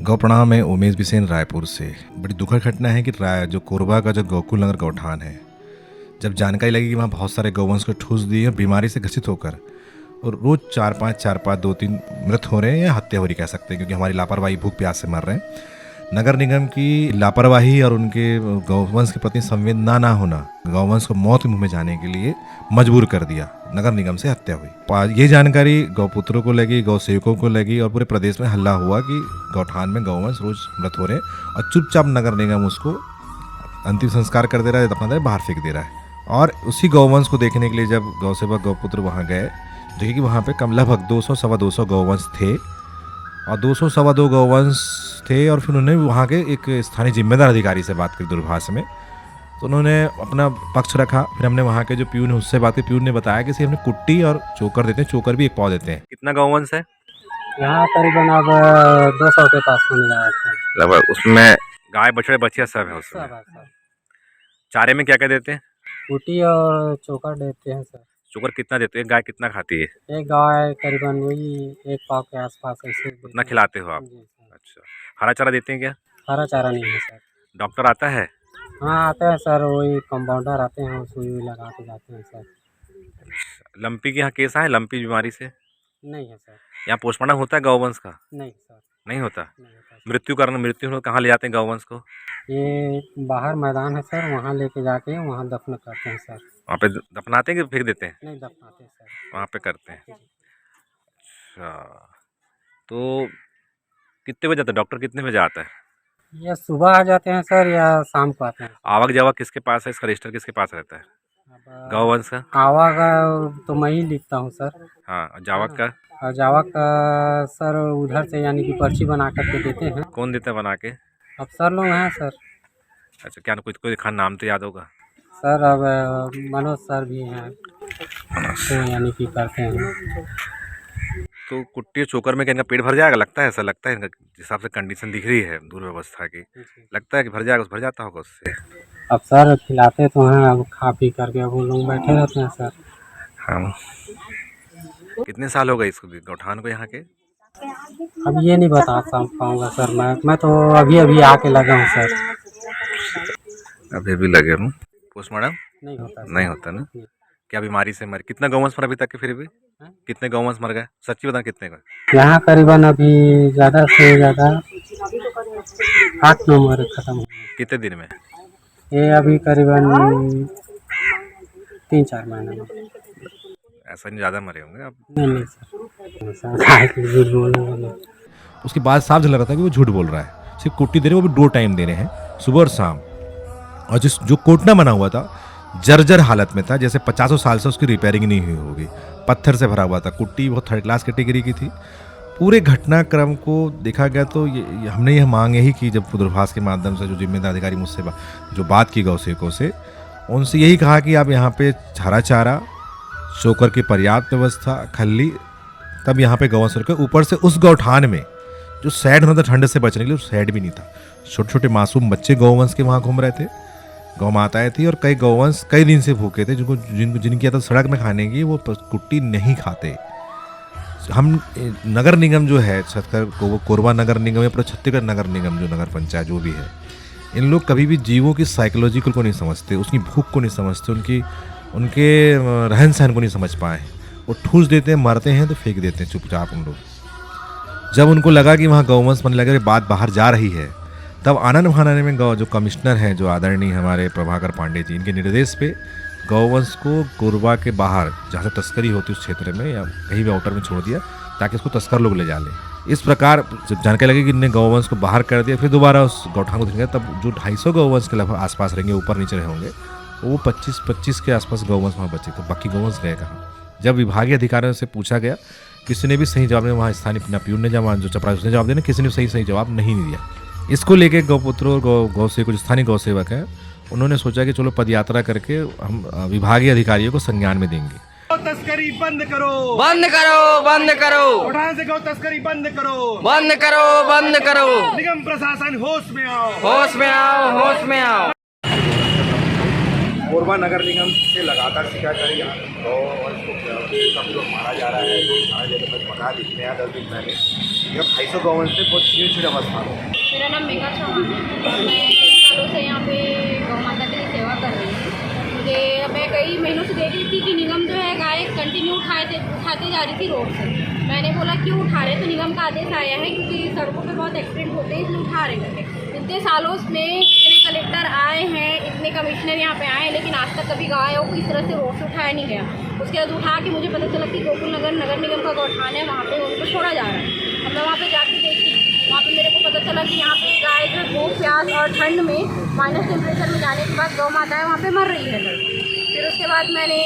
गौ प्रणाम है उमेश बिसेन रायपुर से। बड़ी दुखद घटना है कि जो कोरबा का जो गोकुल नगर गौठान है, जब जानकारी लगी कि वहाँ बहुत सारे गौवंश को ठूस दिए बीमारी से ग्रसित होकर, और रोज 4-5 2-3 मृत हो रहे हैं या हत्या हो रही कह सकते हैं, क्योंकि हमारी लापरवाही भूख प्यास से मर रहे हैं। नगर निगम की लापरवाही और उनके गौवंश के प्रति संवेदना ना होना गौवंश को मौत के मुंह में जाने के लिए मजबूर कर दिया। नगर निगम से हत्या हुई। ये जानकारी गौपुत्रों को लगी, गौ सेवकों को लगी और पूरे प्रदेश में हल्ला हुआ कि गौठान में गौवंश रोज मृत हो रहे हैं और चुपचाप नगर निगम उसको अंतिम संस्कार कर दे रहा है, दफना दे बाहर फेंक दे रहा है। और उसी गौवंश को देखने के लिए जब गौ सेवक गौपुत्र वहाँ गए, देखिए कि वहाँ पे कम लगभग 200-225 गौवंश थे और 200-225 गौवंश थे। और फिर उन्होंने वहाँ के एक स्थानीय जिम्मेदार अधिकारी से बात की दूरभाष में, तो उन्होंने अपना पक्ष रखा। फिर हमने वहाँ के जो प्यून है उससे बात की। प्यून ने बताया कि हमने कुट्टी और चोकर देते हैं, चोकर भी एक पाव देते हैं। कितना गौवंश है यहाँ? करीबन अब 200 के पास होने लगा है लगभग। उसमें गाय बछड़े बछिया सब है उसमें। सब। चारे में क्या क्या देते हैं? कुटी और चोकर देते हैं सर। चोकर कितना देते हैं? गाय कितना खाती है? एक गाय करीबन वही 1 पाव के आसपास ऐसे उतना खिलाते हो आप? जी सर। अच्छा, हरा चारा देते हैं क्या? हरा चारा नहीं है सर। डॉक्टर आता है? हाँ आते हैं सर, वही कंपाउंडर आते हैं, सुई लगा के जाते हैं सर। लंपी के यहाँ केस आए लंपी बीमारी से? नहीं है सर। यहाँ पोस्टमार्टम होता है गौवंश का? नहीं सर। नहीं होता। नहीं होता सर। मृत्यु कहाँ ले जाते हैं गौवंश को? ये बाहर मैदान है सर, वहाँ लेके जाके वहाँ दफन करते हैं सर। वहाँ पे दफनाते हैं कि फेंक देते हैं? नहीं दफनाते हैं सर, वहाँ पे करते हैं। अच्छा, तो कितने बजे आता है डॉक्टर? कितने बजे आता है? या सुबह आ जाते हैं सर या शाम को आते हैं। आवक जावक किसके पास है? इसका रजिस्टर किसके पास रहता है अब गौवंश का? आवा का तो मैं ही लिखता हूँ सर। हाँ, और जावक का? और जावा का सर उधर से यानी कि पर्ची बना करके देते हैं। कौन देता है बना के? अब सर लोग हैं सर। अच्छा, क्या कुछ कोई खान नाम तो याद होगा? सर अब मनोज सर भी हैं, तो यानी कि करते हैं। तो कुट्टी चोकर में क्या इनका पेट भर जाएगा? लगता है ऐसा, लगता है इनका जिस हिसाब से कंडीशन दिख रही है दुर्व्यवस्था की, लगता है कि भर जाएगा, भर जाता होगा उससे। अब सर खिलाते तो हैं, अब खा पी करके अब वो लोग बैठे रहते हैं सर। हाँ, कितने साल हो गए इसको गौठान को यहाँ के? अब ये नहीं बता पाऊँगा सर, मैं तो अभी अभी आके लगा हूँ सर। अभी भी लगे हूँ। पोस्टमार्टम नहीं होता सर। नहीं होता ना? क्या बीमारी से मर? कितना गौवंश मरा अभी तक के? फिर भी कितने गौवंश मर गए? सच्ची बता, कितने का? यहाँ करीबन अभी ज़्यादा से ज़्यादा 8-9 मर खत्म हो। कितने दिन में? ये अभी करीबन 3-4 महीने में। ऐसा नहीं ज़्यादा मरे होंगे आप? नहीं सर, झूठ बोल। उसके बाद साफ झलक रहा था कि वो झूठ बोल रहा है। सिर्फ कुट्टी दे रहे, वो भी 2 टाइम दे रहे हैं, सुबह और शाम। और जो कोटना बना हुआ था जर्जर हालत में था, जैसे 50 साल से उसकी रिपेयरिंग नहीं हुई होगी, पत्थर से भरा हुआ था। कुट्टी बहुत 3rd क्लास कैटेगरी की थी। पूरे घटनाक्रम को देखा गया तो हमने यह मांग यही की, जब दूरभाष के माध्यम से जो जिम्मेदार अधिकारी मुझसे जो बात की गौ सेवकों से, उनसे यही कहा कि आप यहाँ पे हरा चारा, चोकर की पर्याप्त व्यवस्था, खल्ली, तब यहाँ पे गौवंश रखे। ऊपर से उस गौठान में जो सैड होना था ठंड से बचने के लिए, सैड भी नहीं था। छोटे छोटे मासूम बच्चे गौवंश के वहाँ घूम रहे थे, गौ माताएँ थी, और कई गौवंश कई दिन से भूखे थे, जिनकी आदत सड़क में खाने की, वो कुट्टी नहीं खाते। हम नगर निगम जो है वो कोरबा नगर निगम या पूरा छत्तीसगढ़ नगर निगम जो नगर पंचायत जो भी है, इन लोग कभी भी जीवों की साइकोलॉजिकल को नहीं समझते, उसकी भूख को नहीं समझते, उनके रहन सहन को नहीं समझ पाए। वो ठूस देते हैं, मरते हैं तो फेंक देते हैं चुपचाप उन लोग। जब उनको लगा कि वहाँ गौवंश बनने लगे, बात बाहर जा रही है, तब आनंद भानाने में जो कमिश्नर हैं, जो आदरणीय हमारे प्रभाकर पांडे जी, इनके निर्देश पे गौवंश को कोरबा के बाहर जहाँ से तस्करी होती है उस क्षेत्र में या कहीं भी आउटर में छोड़ दिया, ताकि उसको तस्कर लोग ले जा लें। इस प्रकार जब जानकारी लगी कि इनने गौवंश को बाहर कर दिया, फिर दोबारा उस गौठान को देखेंगे, तब जो 250 गौवंश के लगभग आसपास रहेंगे, ऊपर नीचे होंगे, वो 25 के आसपास गौवंश वहाँ बचे, तो बाकी गौवंश गए कहाँ? जब विभागीय अधिकारियों से पूछा गया, किसी ने भी सही जवाब नहीं, वहाँ स्थानीय प्यून ने जो चपरासी उसने जवाब दिया, किसी ने सही जवाब नहीं दिया। इसको लेके गौपुत्र और गौ सेवक जो स्थानीय गौ सेवक हैं, उन्होंने सोचा कि चलो पदयात्रा करके हम विभागीय अधिकारियों को संज्ञान में देंगे। गौ तस्करी बंद करो, बंद करो, बंद करो, गौठान से गौ तस्करी बंद करो, बंद करो, बंद करो। निगम प्रशासन होश में आओ, होश में आओ, होश में आओ। कोरबा नगर निगम से लगातार शिकायत आ रही है गौवंश को सब लोग मारा जा रहा है, लोग सारा जगह पर पका दिखने आया 10 दिन पहले। ये 250 गौवंश से बहुत छीड़ अवस्था में। मेरा नाम मेघा चौहान है और मैं कई सालों से यहाँ पे गौ माता की सेवा कर रही हूँ। मुझे मैं कई महीनों से देख रही थी कि निगम जो है गाय कंटिन्यू उठाते जा रही थी रोड से। मैंने बोला क्यों उठा रहे, तो निगम का आदेश आया है क्योंकि सड़कों पे बहुत एक्सीडेंट होते हैं इसलिए उठा रहे करके। इतने सालों में इतने कलेक्टर आए हैं, इतने कमिश्नर यहाँ पे आए हैं, लेकिन आज तक कभी गायों को इस तरह से रोड से उठाया नहीं गया। उसके बाद उठा के मुझे पता चला कि गोकुल नगर निगम का गौठान है, वहाँ पे उनको छोड़ा जा रहा है। अब मैं वहाँ पे जाके देखी, वहाँ पे मेरे को पता चला कि यहाँ पे गाय जो धूप प्यास और ठंड में माइनस टेम्परेचर में जाने के बाद गौ माता है वहाँ पे मर रही है। फिर उसके बाद मैंने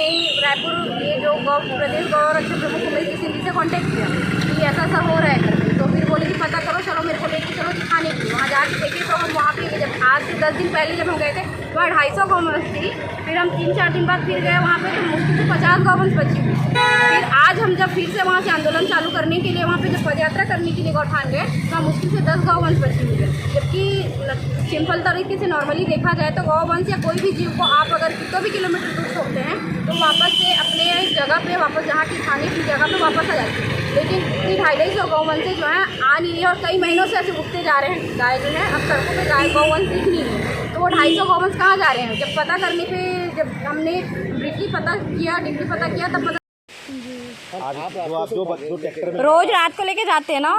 रायपुर ये जो गौ प्रदेश गौ रक्षक प्रमुख कमेटी सिंधी से कांटेक्ट किया कि ऐसा ऐसा हो रहा है करके। तो फिर बोले कि पता करो, चलो मेरे को लेके चलो दिखाने के लिए। वहाँ जाके देखे तो हम वहाँ पे जब आज से 10 दिन पहले जब हम गए थे वहाँ 250 गौवंश थी। फिर हम 3-4 दिन बाद फिर गए वहाँ पे तो मुश्किल से 50 गौवंश बची हुई। फिर आज हम जब फिर से वहाँ से आंदोलन चालू करने के लिए वहाँ पे जब पदयात्रा करने के लिए गौठान गए तो मुश्किल से 10 गौवंश बची हुई है। जबकि सिंपल तरीके से नॉर्मली देखा जाए तो गौवंश या कोई भी जीव को आप अगर कितने भी किलोमीटर दूर छोड़ते हैं तो वापस से अपने जगह पे वापस जहाँ की खाने की जगह पे वापस आ जाती है। लेकिन इतनी 250 गौवंश जो है आ नहीं रही है और कई महीनों से ऐसे उठते जा रहे हैं। गाय जो है अब सड़कों पे गाय गौवंश दिख नहीं रही, तो वो 250 गौवंश कहाँ जा रहे हैं? जब पता करने पे जब हमने डिग्री पता किया तब पता रोज रात को लेके जाते हैं ना,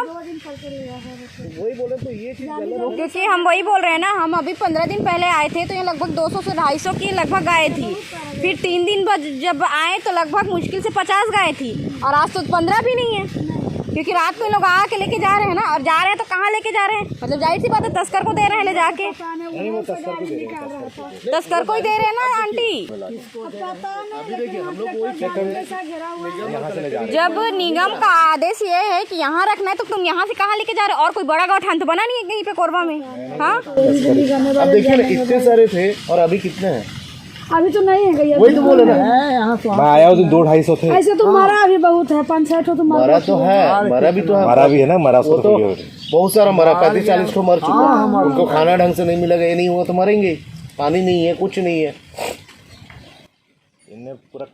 क्योंकि हम वही बोल रहे हैं ना। हम अभी 15 दिन पहले आए थे तो ये लगभग 200 से 250 की लगभग गाय थी। फिर 3 दिन बाद जब आए तो लगभग मुश्किल से 50 गाय थी और आज तो 15 भी नहीं है, क्योंकि रात को लोग आके लेके जा रहे हैं ना। और जा रहे हैं तो कहाँ लेके जा रहे हैं? मतलब जाहिर सी बात है तस्कर को दे रहे हैं ले जाके, तस्कर को ही दे रहे हैं ना आंटी। जब निगम का आदेश ये है कि यहाँ रखना है तो तुम यहाँ से कहाँ लेके जा रहे हो? और कोई बड़ा गौठान तो बना नहीं है कहीं पे कोरबा में। हाँ अब देखिए ना कितने सारे थे और अभी कितने हैं? अभी तो नहीं है गई, वही तो बोले ना, मैं आया हूँ तो 200-250 थे। ऐसे तो मरा भी बहुत है, 5-6 तो मरा तो है, मरा भी तो है, मरा भी है ना, मरा वो तो बहुत सारा मरा, 35-40 तो मर चुका है। उनको खाना ढंग से नहीं मिलेगा, ये नहीं हुआ तो मरेंगे। पानी नहीं है, कुछ नहीं है।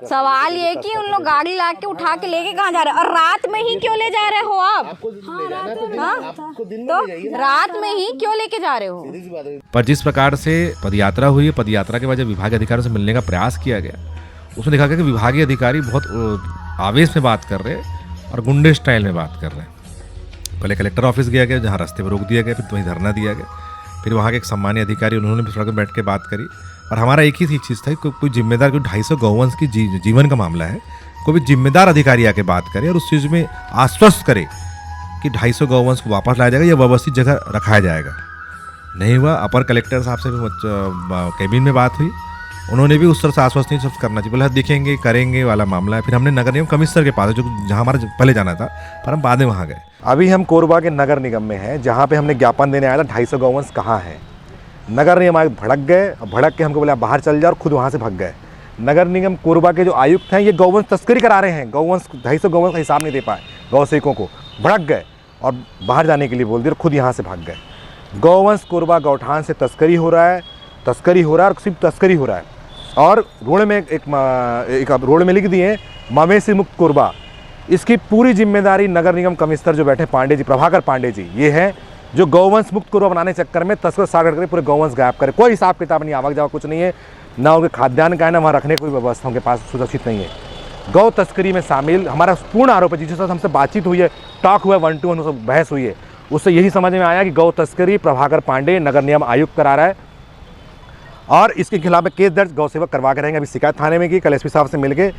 सवाल ये कि उन लोग गाड़ी ला के उठा के लेके कहाँ जा रहे हैं? और रात में ही क्यों ले जा रहे हो आप? तो रात में ही क्यों लेके जा रहे हो? पर जिस प्रकार से पदयात्रा हुई है, पदयात्रा के बाद जब विभागीय अधिकारियों से मिलने का प्रयास किया गया, उसमें देखा गया कि विभागीय अधिकारी बहुत आवेश में बात कर रहे हैं और गुंडे स्टाइल में बात कर रहे हैं। पहले कलेक्टर ऑफिस गया जहाँ रास्ते पर रोक दिया गया, फिर वहीं धरना दिया गया। फिर वहाँ के एक सम्मानीय अधिकारी उन्होंने भी थोड़ा बैठ के बात करी और हमारा एक ही चीज़ था कि कोई जिम्मेदार, कोई 250 गौवंश की जीवन का मामला है, कोई भी जिम्मेदार अधिकारी आके बात करे और उस चीज़ में आश्वस्त करे कि 250 गौवंश को वापस लाया जाएगा या व्यवस्थित जगह रखाया जाएगा। नहीं हुआ। अपर कलेक्टर साहब से भी कैबिन में बात हुई, उन्होंने भी उस तरह से आश्वस्त नहीं करना चाहिए, बोला देखेंगे करेंगे वाला मामला है। फिर हमने नगर निगम कमिश्नर के पास, जो जहाँ हमारा पहले जाना था, पर हम बाद में वहाँ गए। अभी हम कोरबा के नगर निगम में हैं, जहाँ पे हमने ज्ञापन देने आया था 250 गौवंश कहाँ है। नगर निगम आयुक्त भड़क गए, भड़क के हमको बोले आप बाहर चल जाओ, और खुद वहाँ से भाग गए। नगर निगम कोरबा के जो आयुक्त हैं ये गौवंश तस्करी करा रहे हैं, गौवंश 250 गौवंश का हिसाब नहीं दे पाए, गौ सेवकों को भड़क गए और बाहर जाने के लिए बोल दिया और खुद यहाँ से भाग गए। गौवंश कोरबा गौठान से तस्करी हो रहा है और सिर्फ तस्करी हो रहा है। और रोड में एक रोड में लिख दिए मवेशी मुक्त कोरबा। इसकी पूरी जिम्मेदारी नगर निगम कमिश्नर जो बैठे पांडे जी, प्रभाकर पांडे जी, ये है जो गौवंश मुक्त कोरबा बनाने के चक्कर में तस्कर साठ करके पूरे गौवंश गायब करे। कोई हिसाब किताब नहीं, आवक जावक कुछ नहीं है, ना उनके खाद्यान्न का है, ना वहाँ रखने की कोई व्यवस्था उनके पास सुरक्षित नहीं है। गौ तस्करी में शामिल हमारा पूर्ण आरोप है। जिसके साथ हमसे बातचीत हुई है, टॉक हुआ है, 1-to-1 बहस हुई है, उससे यही समझ में आया कि गौ तस्करी प्रभाकर पांडे नगर निगम आयुक्त करा रहा है और इसके खिलाफ में केस दर्ज गौ सेवक करवा के रहेंगे। अभी शिकायत थाने में की, कल एसपी साहब से मिलके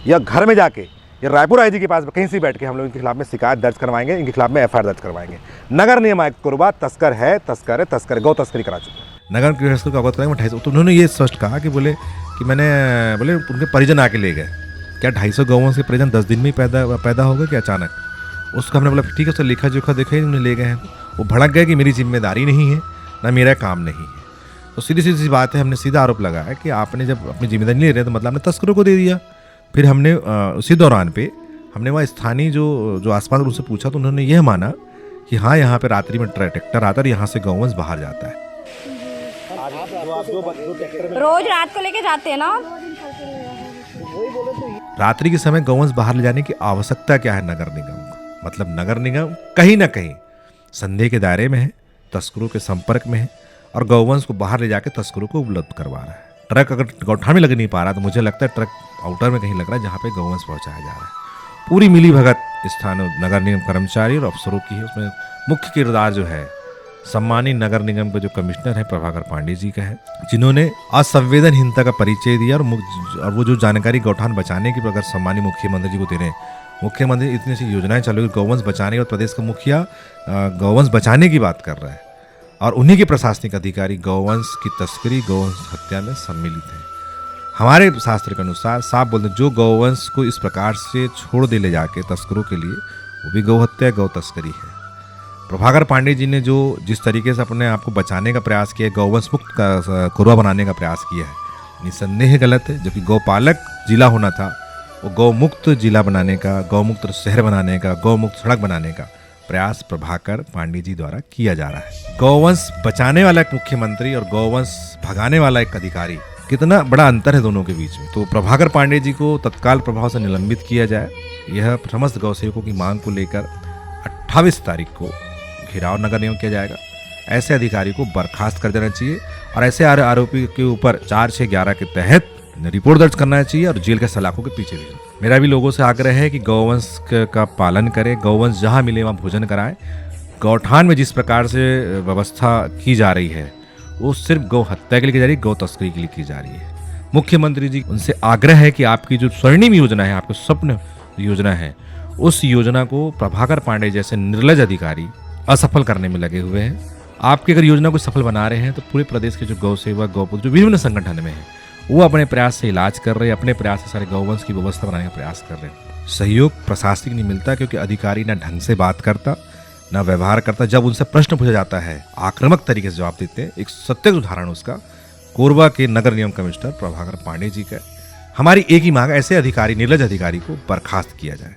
या घर में जाके या रायपुर आईजी के पास कहीं से बैठ के हम लोग इनके खिलाफ में शिकायत दर्ज करवाएंगे, इनके खिलाफ में एफआईआर दर्ज करवाएंगे। नगर निगम आयुक्त कोरबा तस्कर है, गौ तस्करी करा चुका है। नगर के को अवगत कराएंगे 250। तो उन्होंने ये स्पष्ट कहा कि बोले उनके परिजन आके ले गए। क्या 250 गौवंश के परिजन 10 दिन में ही पैदा हो गए कि अचानक? उसका हमने बोला ठीक है सर, लिखा जोखा देखा ही उन्हें ले गए हैं। वो भड़क गए कि मेरी जिम्मेदारी नहीं है, ना मेरा काम नहीं है। तो सीधी सीधी बात है, हमने सीधा आरोप लगाया कि आपने जब अपनी जिम्मेदारी नहीं ले रहे तो मतलब आपने तस्करों को दे दिया। फिर हमने उसी दौरान पे हमने वहाँ स्थानीय जो आसपास उनसे पूछा तो उन्होंने यह माना कि हाँ, यहाँ पे रात्रि में ट्रैक्टर आता है, यहाँ से गौवंश बाहर जाता है। रोज रात को लेके जाते हैं ना। रात्रि के समय गौवंश बाहर ले जाने की आवश्यकता क्या है नगर निगम को? मतलब नगर निगम कहीं ना कहीं संदेह के दायरे में है, तस्करों के संपर्क में है और गौवंश को बाहर ले जाके तस्करों को उपलब्ध करवा रहा है। ट्रक अगर गौठान में लग नहीं पा रहा तो मुझे लगता है ट्रक आउटर में कहीं लग रहा है जहाँ पे गौवंश पहुंचाया जा रहा है। पूरी मिली भगत स्थानीय नगर निगम कर्मचारी और अफसरों की है। उसमें मुख्य किरदार जो है सम्मानित नगर निगम के जो कमिश्नर हैं प्रभाकर पांडे जी का है, जिन्होंने असंवेदनहीनता का परिचय दिया और वो जो जानकारी गौठान बचाने की अगर सम्मानित मुख्यमंत्री जी को दे रहे हैं। मुख्यमंत्री इतनी सी योजनाएं चालू गौवंश बचाने और प्रदेश का मुखिया गौवंश बचाने की बात कर रहा है और उन्हीं के प्रशासनिक अधिकारी गौवंश की तस्करी गौवंश हत्या में सम्मिलित हैं। हमारे शास्त्र के अनुसार साफ बोलते हैं जो गौवंश को इस प्रकार से छोड़ दे ले जाके तस्करों के लिए वो भी गौ हत्या गौ तस्करी है। प्रभाकर पांडे जी ने जो जिस तरीके से अपने आप को बचाने का प्रयास किया, गौवंश मुक्त का कुरवा बनाने का प्रयास किया है, निसंदेह गलत है। जो कि गौपालक जिला होना था वो गौ मुक्त जिला बनाने का, गौ मुक्त शहर बनाने का, गौ मुक्त सड़क बनाने का प्रयास प्रभाकर पांडे जी द्वारा किया जा रहा है। गौवंश बचाने वाला एक मुख्यमंत्री और गौवंश भगाने वाला एक अधिकारी, कितना बड़ा अंतर है दोनों के बीच में। तो प्रभाकर पांडे जी को तत्काल प्रभाव से निलंबित किया जाए, यह समस्त गौसेवकों की मांग को लेकर 28 तारीख को घेराव नगर निगम किया जाएगा। ऐसे अधिकारी को बर्खास्त कर देना चाहिए और ऐसे आरोपी के ऊपर 4-6-11 के तहत रिपोर्ट दर्ज करना चाहिए और जेल के सलाखों के पीछे भेजना। मेरा भी लोगों से आग्रह है कि गौवंश का पालन करें, गौवंश जहाँ मिले वहाँ भोजन कराएं। गौठान में जिस प्रकार से व्यवस्था की जा रही है वो सिर्फ गौ हत्या के लिए की जा रही है, गौ तस्करी के लिए की जा रही है। मुख्यमंत्री जी उनसे आग्रह है कि आपकी जो स्वर्णिम योजना है, आपके स्वप्न योजना है, उस योजना को प्रभाकर पांडे जैसे निर्लज अधिकारी असफल करने में लगे हुए हैं। आपकी अगर योजना को सफल बना रहे हैं तो पूरे प्रदेश के जो गौ सेवक गौपुत्र जो विभिन्न संगठन में हैं वो अपने प्रयास से इलाज कर रहे हैं, अपने प्रयास से सारे गौवंश की व्यवस्था बनाने का प्रयास कर रहे हैं। सहयोग प्रशासनिक नहीं मिलता क्योंकि अधिकारी ना ढंग से बात करता ना व्यवहार करता। जब उनसे प्रश्न पूछा जाता है आक्रामक तरीके से जवाब देते हैं। एक सत्य उदाहरण उसका कोरबा के नगर निगम कमिश्नर प्रभाकर पांडे जी का। हमारी एक ही मांग, ऐसे अधिकारी निर्लज अधिकारी को बर्खास्त किया जाए।